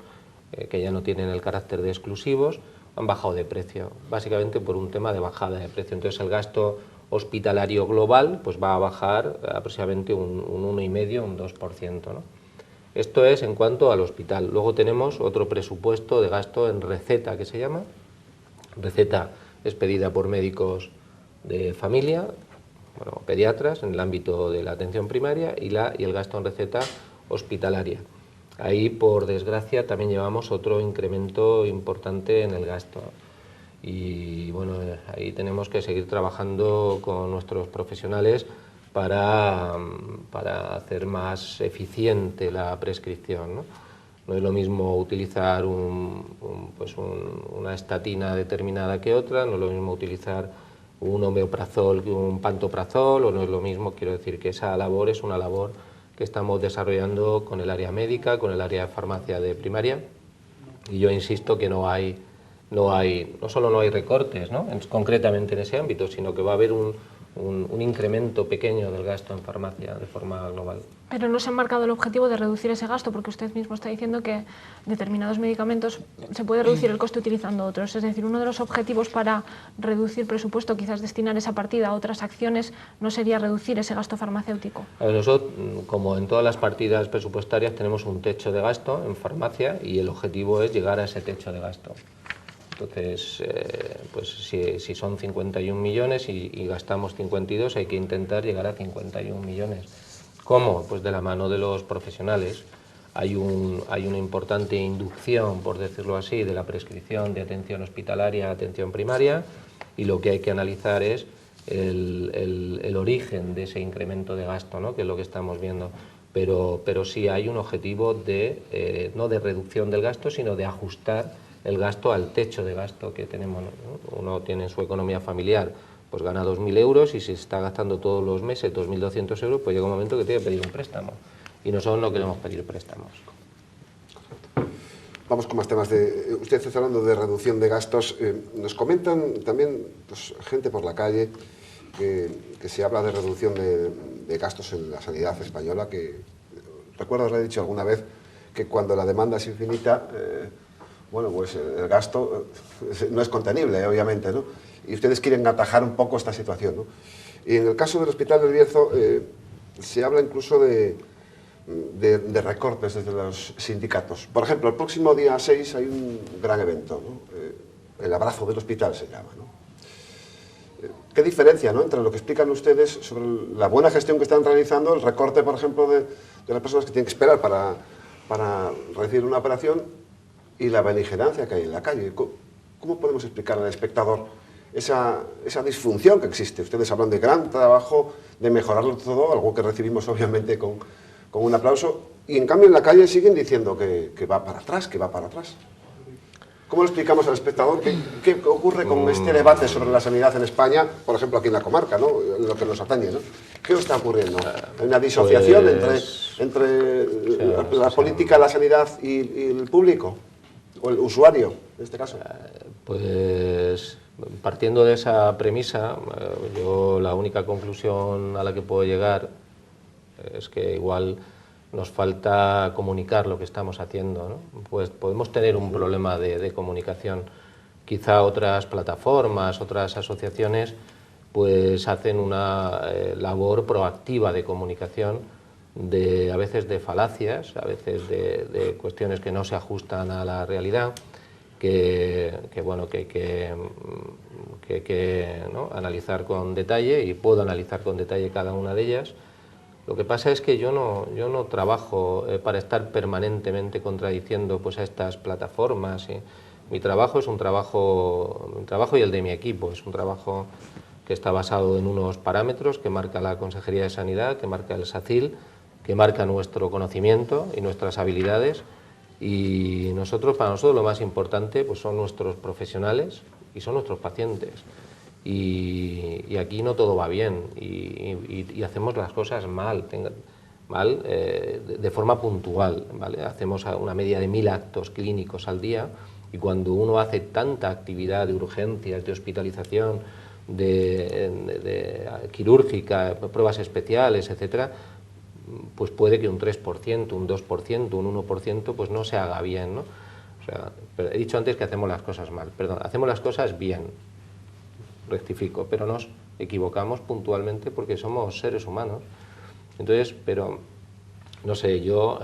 que ya no tienen el carácter de exclusivos, han bajado de precio, básicamente por un tema de bajada de precio. Entonces el gasto hospitalario global pues va a bajar aproximadamente un 1,5, un 2%, ¿no? Esto es en cuanto al hospital. Luego tenemos otro presupuesto de gasto en receta, que se llama. Receta es pedida por médicos de familia, bueno, pediatras en el ámbito de la atención primaria, y el gasto en receta hospitalaria. Ahí, por desgracia, también llevamos otro incremento importante en el gasto. Y bueno, ahí tenemos que seguir trabajando con nuestros profesionales para hacer más eficiente la prescripción, ¿no? No es lo mismo utilizar una estatina determinada que otra, no es lo mismo utilizar un omeprazol que un pantoprazol, o no es lo mismo. Quiero decir que esa labor es una labor que estamos desarrollando con el área médica, con el área de farmacia de primaria, y yo insisto que no solo no hay recortes, ¿no?, concretamente en ese ámbito, sino que va a haber un incremento pequeño del gasto en farmacia de forma global. Pero no se ha marcado el objetivo de reducir ese gasto, porque usted mismo está diciendo que determinados medicamentos se puede reducir el coste utilizando otros. Es decir, uno de los objetivos para reducir presupuesto, quizás destinar esa partida a otras acciones, no sería reducir ese gasto farmacéutico. Nosotros, como en todas las partidas presupuestarias, tenemos un techo de gasto en farmacia y el objetivo es llegar a ese techo de gasto. Entonces, pues si son 51 millones y gastamos 52, hay que intentar llegar a 51 millones. ¿Cómo? Pues de la mano de los profesionales. Hay una importante inducción, por decirlo así, de la prescripción de atención hospitalaria a atención primaria, y lo que hay que analizar es el origen de ese incremento de gasto, ¿no?, que es lo que estamos viendo. Pero sí hay un objetivo no de reducción del gasto, sino de ajustar el gasto al techo de gasto que tenemos, ¿no? Uno tiene en su economía familiar, pues gana 2.000 euros y si se está gastando todos los meses 2.200 euros, pues llega un momento que tiene que pedir un préstamo. Y nosotros no queremos pedir préstamos. Vamos con más temas. Usted está hablando de reducción de gastos. Nos comentan también pues, gente por la calle que se habla de reducción de gastos en la sanidad española, que recuerdo haber dicho alguna vez que cuando la demanda es infinita, bueno, pues el gasto no es contenible, obviamente, ¿no? Y ustedes quieren atajar un poco esta situación, ¿no? Y en el caso del Hospital del Bierzo se habla incluso de recortes desde los sindicatos. Por ejemplo, el próximo día 6 hay un gran evento, ¿no? El abrazo del hospital se llama, ¿no? ¿Qué diferencia, ¿no?, entre lo que explican ustedes sobre la buena gestión que están realizando, el recorte, por ejemplo, de las personas que tienen que esperar para recibir una operación, y la beligerancia que hay en la calle? ¿Cómo podemos explicar al espectador esa disfunción que existe? Ustedes hablan de gran trabajo, de mejorarlo todo, algo que recibimos obviamente con un aplauso, y en cambio en la calle siguen diciendo que va para atrás, que va para atrás. ¿Cómo lo explicamos al espectador? ¿Qué ocurre con este debate sobre la sanidad en España, por ejemplo aquí en la comarca, ¿no?, en lo que nos atañe, ¿no? ¿Qué está ocurriendo? ¿Hay una disociación entre la política, la sanidad y el público? ¿O el usuario, en este caso? Pues partiendo de esa premisa, yo la única conclusión a la que puedo llegar es que igual nos falta comunicar lo que estamos haciendo, ¿no? Pues podemos tener un problema de comunicación. Quizá otras plataformas, otras asociaciones, pues hacen una labor proactiva de comunicación, a veces de falacias, a veces de cuestiones que no se ajustan a la realidad, que hay que, ¿no?, analizar con detalle, y puedo analizar con detalle cada una de ellas. Lo que pasa es que yo no trabajo para estar permanentemente contradiciendo pues a estas plataformas. Mi trabajo es mi trabajo y el de mi equipo es un trabajo que está basado en unos parámetros que marca la Consejería de Sanidad, que marca el SACIL, que marca nuestro conocimiento y nuestras habilidades, y para nosotros lo más importante pues son nuestros profesionales y son nuestros pacientes. Y aquí no todo va bien y hacemos las cosas mal de forma puntual, ¿vale? Hacemos una media de 1000 actos clínicos al día, y cuando uno hace tanta actividad de urgencias, de hospitalización, de quirúrgica, pruebas especiales, etcétera, pues puede que un 3%, un 2%, un 1% pues no se haga bien, ¿no? O sea, he dicho antes que hacemos las cosas mal, perdón, hacemos las cosas bien, rectifico, pero nos equivocamos puntualmente porque somos seres humanos. Entonces, pero no sé, yo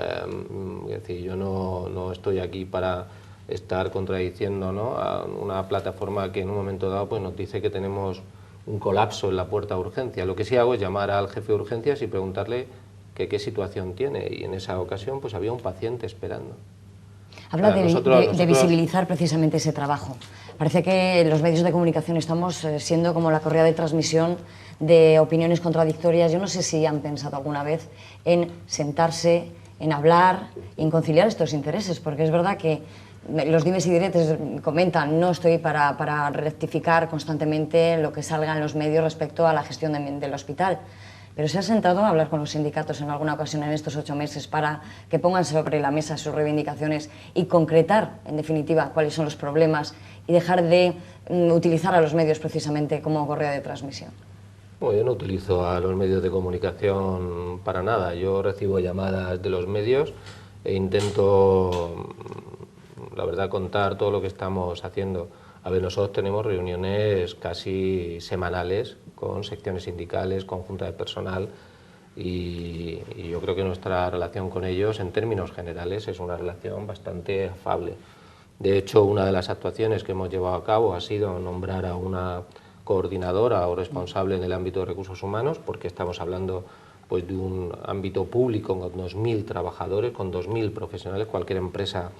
no estoy aquí para estar contradiciendo, ¿no?, a una plataforma que en un momento dado pues nos dice que tenemos un colapso en la puerta de urgencia. Lo que sí hago es llamar al jefe de urgencias y preguntarle qué situación tiene, y en esa ocasión pues había un paciente esperando. Habla de visibilizar precisamente ese trabajo. Parece que los medios de comunicación estamos siendo como la correa de transmisión de opiniones contradictorias. Yo no sé si han pensado alguna vez en sentarse, en hablar, en conciliar estos intereses, porque es verdad que los dimes y diretes comentan, no estoy para rectificar constantemente lo que salga en los medios respecto a la gestión del hospital. Pero ¿se ha sentado a hablar con los sindicatos en alguna ocasión en estos 8 meses para que pongan sobre la mesa sus reivindicaciones y concretar, en definitiva, cuáles son los problemas y dejar de utilizar a los medios precisamente como correa de transmisión? Bueno, yo no utilizo a los medios de comunicación para nada. Yo recibo llamadas de los medios e intento, la verdad, contar todo lo que estamos haciendo. A ver, nosotros tenemos reuniones casi semanales con secciones sindicales, con junta de personal, y yo creo que nuestra relación con ellos, en términos generales, es una relación bastante afable. De hecho, una de las actuaciones que hemos llevado a cabo ha sido nombrar a una coordinadora o responsable en el ámbito de recursos humanos, porque estamos hablando pues, de un ámbito público con 2.000 trabajadores, con 2.000 profesionales. Cualquier empresa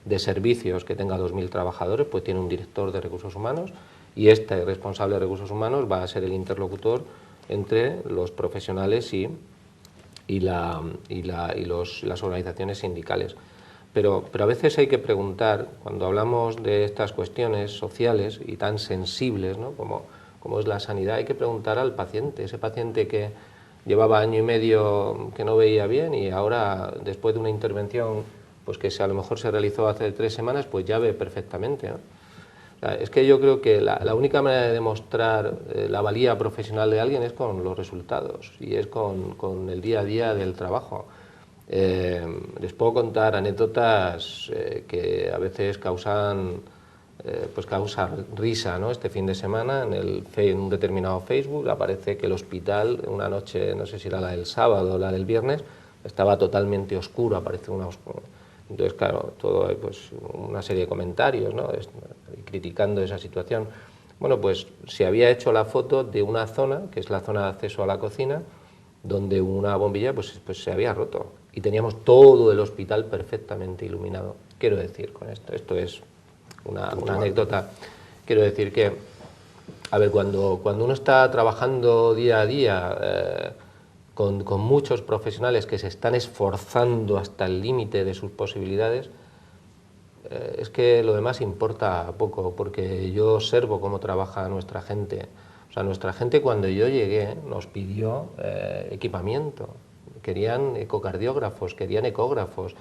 de servicios que tenga 2.000 trabajadores pues tiene un director de recursos humanos, y este responsable de recursos humanos va a ser el interlocutor entre los profesionales y las organizaciones sindicales. Pero a veces hay que preguntar, cuando hablamos de estas cuestiones sociales y tan sensibles, ¿no?, como es la sanidad, hay que preguntar al paciente, ese paciente que llevaba año y medio que no veía bien y ahora, después de una intervención pues que a lo mejor se realizó hace 3 semanas, pues ya ve perfectamente, ¿no? O sea, es que yo creo que la única manera de demostrar la valía profesional de alguien es con los resultados y es con el día a día del trabajo. Les puedo contar anécdotas que a veces causan risa, ¿no? Este fin de semana en un determinado Facebook aparece que el hospital, una noche, no sé si era la del sábado o la del viernes, estaba totalmente oscuro, aparece entonces claro, todo pues una serie de comentarios, ¿no?, criticando esa situación. Bueno, pues se había hecho la foto de una zona, que es la zona de acceso a la cocina, donde una bombilla pues se había roto y teníamos todo el hospital perfectamente iluminado. Quiero decir con esto es una anécdota, quiero decir que, a ver, cuando uno está trabajando día a día con muchos profesionales que se están esforzando hasta el límite de sus posibilidades, es que lo demás importa poco, porque yo observo cómo trabaja nuestra gente. O sea, nuestra gente, cuando yo llegué, nos pidió equipamiento. Querían ecocardiógrafos, querían ecógrafos,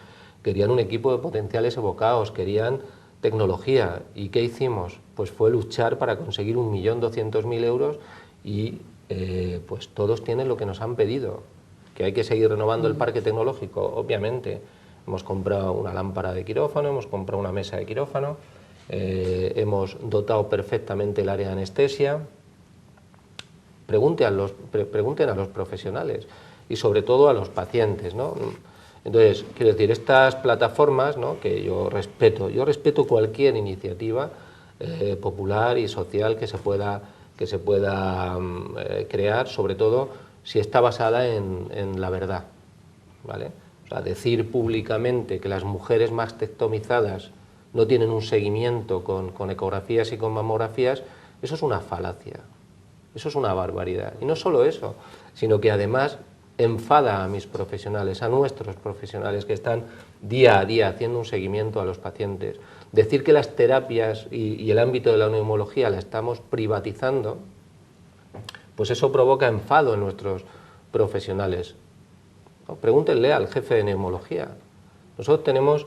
querían un equipo de potenciales evocados, querían tecnología. ¿Y qué hicimos? Pues fue luchar para conseguir 1.200.000 euros y pues todos tienen lo que nos han pedido. Que hay que seguir renovando el parque tecnológico, obviamente. Hemos comprado una lámpara de quirófano, hemos comprado una mesa de quirófano, hemos dotado perfectamente el área de anestesia. Pregunten a los profesionales y sobre todo a los pacientes, ¿no? Entonces, quiero decir, estas plataformas, ¿no?, que yo respeto cualquier iniciativa popular y social que se pueda crear, sobre todo si está basada en la verdad, ¿vale? O sea, decir públicamente que las mujeres mastectomizadas no tienen un seguimiento con ecografías y con mamografías, eso es una falacia, eso es una barbaridad. Y no solo eso, sino que además enfada a mis profesionales, a nuestros profesionales que están día a día haciendo un seguimiento a los pacientes. Decir que las terapias y el ámbito de la neumología la estamos privatizando, pues eso provoca enfado en nuestros profesionales. ¿No? Pregúntenle al jefe de neumología. Nosotros tenemos,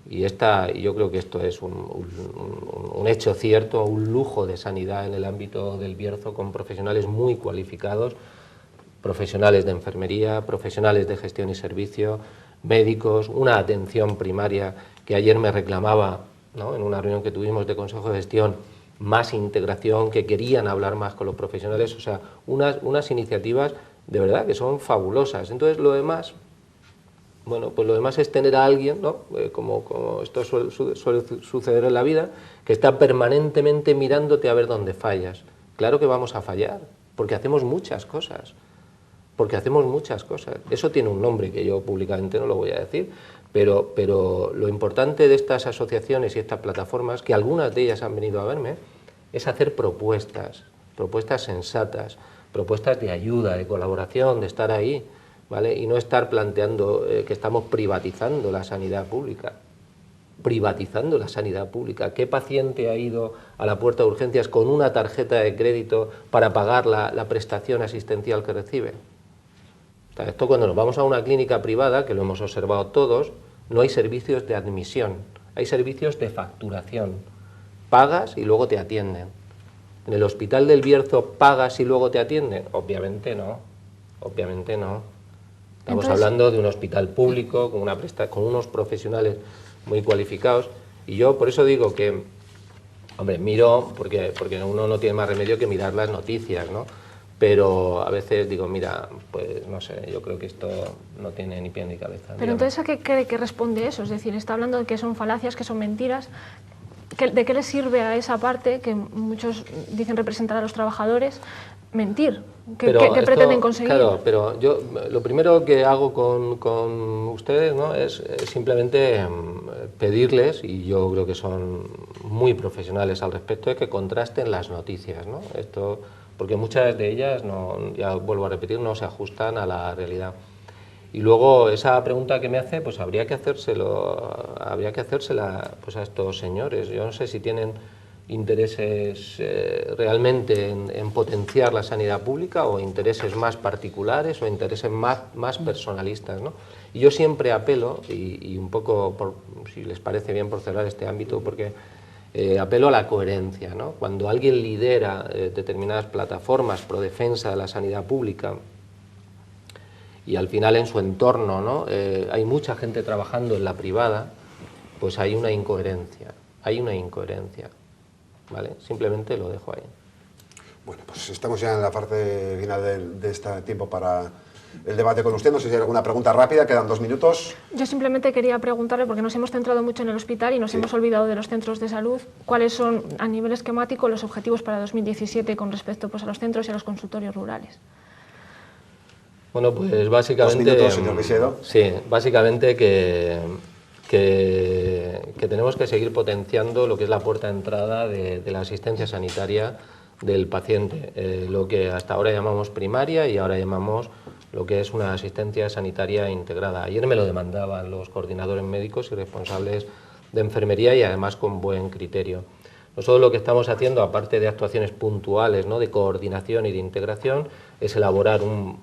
y yo creo que esto es un hecho cierto, un lujo de sanidad en el ámbito del Bierzo, con profesionales muy cualificados, profesionales de enfermería, profesionales de gestión y servicio, médicos, una atención primaria que ayer me reclamaba, ¿no?, en una reunión que tuvimos de Consejo de Gestión, más integración, que querían hablar más con los profesionales, o sea, unas iniciativas de verdad que son fabulosas. Entonces lo demás, bueno, pues lo demás es tener a alguien, ¿no?, como esto suele suceder en la vida, que está permanentemente mirándote a ver dónde fallas. Claro que vamos a fallar, porque hacemos muchas cosas. Eso tiene un nombre que yo públicamente no lo voy a decir, pero lo importante de estas asociaciones y estas plataformas, que algunas de ellas han venido a verme, es hacer propuestas sensatas, propuestas de ayuda, de colaboración, de estar ahí, ¿vale? Y no estar planteando que estamos privatizando la sanidad pública. ¿Qué paciente ha ido a la puerta de urgencias con una tarjeta de crédito para pagar la prestación asistencial que recibe? O sea, esto, cuando nos vamos a una clínica privada, que lo hemos observado todos, no hay servicios de admisión, hay servicios de facturación. Pagas y luego te atienden. ¿En el Hospital del Bierzo pagas y luego te atienden? Obviamente no. Estamos hablando de un hospital público con unos profesionales muy cualificados, y yo por eso digo que, hombre, miro, porque uno no tiene más remedio que mirar las noticias, ¿no? pero a veces digo, mira, pues no sé, yo creo que esto no tiene ni pie ni cabeza. Pero entonces, ¿a qué cree que responde eso? Es decir, está hablando de que son falacias, que son mentiras. ¿De qué les sirve a esa parte que muchos dicen representar a los trabajadores mentir? ¿Qué pretenden conseguir? Claro, pero yo lo primero que hago con ustedes, ¿no?, es simplemente pedirles, y yo creo que son muy profesionales al respecto, es que contrasten las noticias, ¿no? Esto, porque muchas de ellas, no, ya vuelvo a repetir, no se ajustan a la realidad. Y luego esa pregunta que me hace, pues habría que hacérsela pues a estos señores. Yo no sé si tienen intereses realmente en potenciar la sanidad pública, o intereses más particulares, o intereses más personalistas, ¿no? Y yo siempre apelo, y un poco, si les parece bien, por cerrar este ámbito, porque apelo a la coherencia, ¿no? Cuando alguien lidera determinadas plataformas pro defensa de la sanidad pública, y al final en su entorno, ¿no?, hay mucha gente trabajando en la privada, pues hay una incoherencia, ¿vale? Simplemente lo dejo ahí. Bueno, pues estamos ya en la parte final de este tiempo para el debate con usted. No sé si hay alguna pregunta rápida, quedan 2 minutos. Yo simplemente quería preguntarle, porque nos hemos centrado mucho en el hospital y nos hemos olvidado de los centros de salud, ¿cuáles son a nivel esquemático los objetivos para 2017 con respecto, pues, a los centros y a los consultorios rurales? Bueno, pues básicamente... 2 minutos, señor Visedo. Sí, básicamente que tenemos que seguir potenciando lo que es la puerta de entrada de la asistencia sanitaria del paciente, lo que hasta ahora llamamos primaria y ahora llamamos lo que es una asistencia sanitaria integrada. Ayer me lo demandaban los coordinadores médicos y responsables de enfermería, y además con buen criterio. Nosotros lo que estamos haciendo, aparte de actuaciones puntuales, ¿no?, de coordinación y de integración, es elaborar un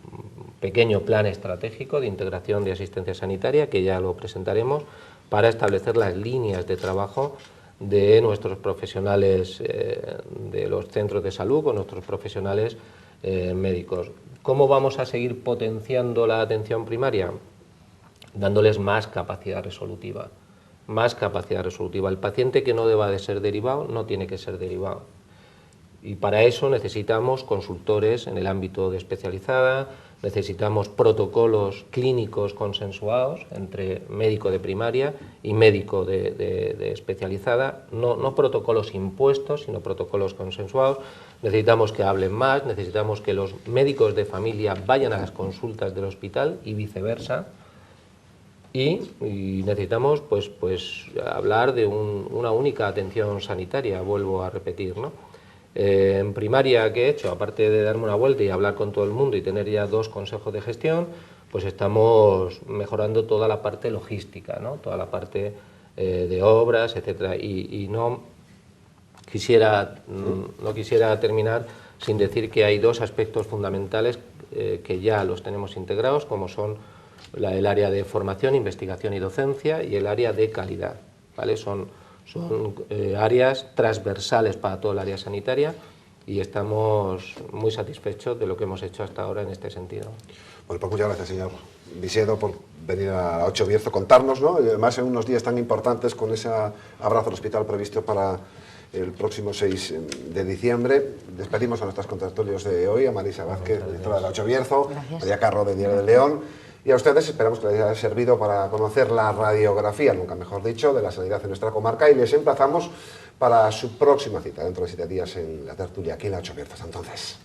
pequeño plan estratégico de integración de asistencia sanitaria, que ya lo presentaremos, para establecer las líneas de trabajo de nuestros profesionales de los centros de salud, con nuestros profesionales médicos. ¿Cómo vamos a seguir potenciando la atención primaria? Dándoles más capacidad resolutiva. El paciente que no deba de ser derivado no tiene que ser derivado. Y para eso necesitamos consultores en el ámbito de especializada, necesitamos protocolos clínicos consensuados entre médico de primaria y médico de especializada, no protocolos impuestos, sino protocolos consensuados. Necesitamos que hablen más, necesitamos que los médicos de familia vayan a las consultas del hospital y viceversa. Y necesitamos pues hablar de una única atención sanitaria, vuelvo a repetir, ¿no? En primaria, ¿qué he hecho? Aparte de darme una vuelta y hablar con todo el mundo y tener ya 2 consejos de gestión, pues estamos mejorando toda la parte logística, ¿no?, toda la parte de obras, etcétera. Y no quisiera terminar sin decir que hay 2 aspectos fundamentales que ya los tenemos integrados, como son el área de formación, investigación y docencia, y el área de calidad, ¿vale? Son áreas transversales para todo el área sanitaria, y estamos muy satisfechos de lo que hemos hecho hasta ahora en este sentido. Bueno, pues muchas gracias, señor Visedo, por venir a 8 Bierzo, contarnos, ¿no?, y además en unos días tan importantes, con ese abrazo al hospital previsto para el próximo 6 de diciembre. Despedimos a nuestros contertulios de hoy, a Marisa Vázquez, directora de la 8 Bierzo, María Carro, de Diario de León, y a ustedes esperamos que les haya servido para conocer la radiografía, nunca mejor dicho, de la sanidad en nuestra comarca, y les emplazamos para su próxima cita dentro de 7 días en la tertulia aquí en la 8 Bierzo. Hasta entonces.